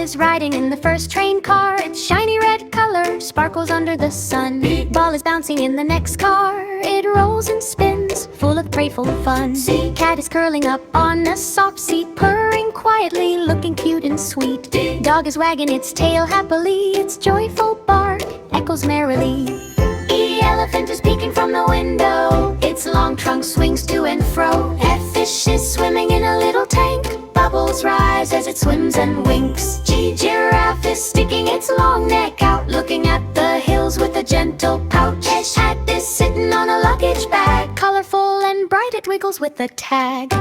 is riding in the first train car. Its shiny red color sparkles under the sun. Big ball is bouncing in the next car. It rolls and spins, full of playful fun. C cat is curling up on a soft seat, purring quietly, looking cute and sweet. Dog is wagging its tail happily. Its joyful bark echoes merrily. E elephant is peeking from the window. Its long trunk swings to and fro. F fish is swimming in a little tank. Bubbles rise as it swims and winks. G giraffe is sticking its long neck out, looking at the hills with a gentle pout. H hat is sitting on a luggage bag. Colorful and bright, it wiggles with a tag.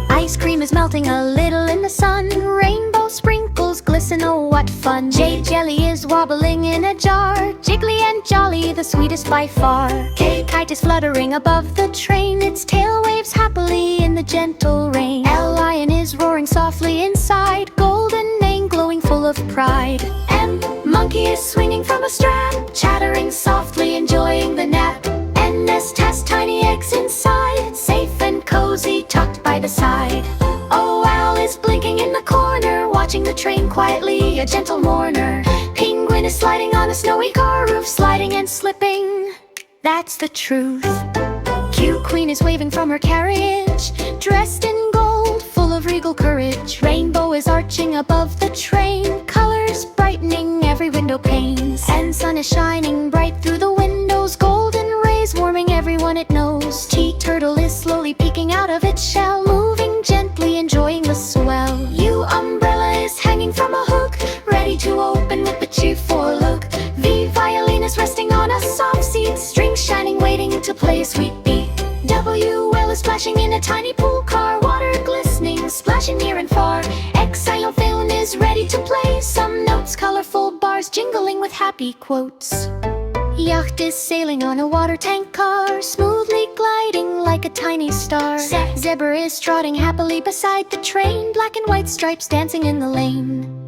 Ice cream is melting a little in the sun. Rainbow sprinkles glisten, oh what fun. J jelly is wobbling in a jar. Jiggly and jolly, the sweetest by far. K kite is fluttering above the train. Its tail waves happily in the gentle rain. L lion is roaring softly inside. Golden mane glowing full of pride. M monkey is swinging from a strap, chattering softly, enjoying the nap. N nest has tiny eggs inside, safe and cozy, tucked by the side. O owl is blinking in the corner, watching the train quietly, a gentle mourner. Penguin is sliding on a snowy car roof, sliding and slipping, that's the truth. Q queen is waving from her carriage, dressed in gold, full of regal courage. Rainbow is arching above the train, colors brightening every window panes. And sun is shining bright through the windows, golden rays warming everyone it knows. T turtle is slowly peeking out of its shell, moving gently, enjoying the swell. U umbrella is hanging from a hook, ready to open with a cheerful look. V violin is resting on a soft seat, strings shining, waiting to play a sweet beat. W whale is splashing in a tiny pool car, water glistening, splashing near and far. X xylophone is ready to play some notes, colorful bars jingling with happy quotes. Yacht is sailing on a water tank car, smoothly gliding like a tiny star. Zebra is trotting happily beside the train, black and white stripes dancing in the lane.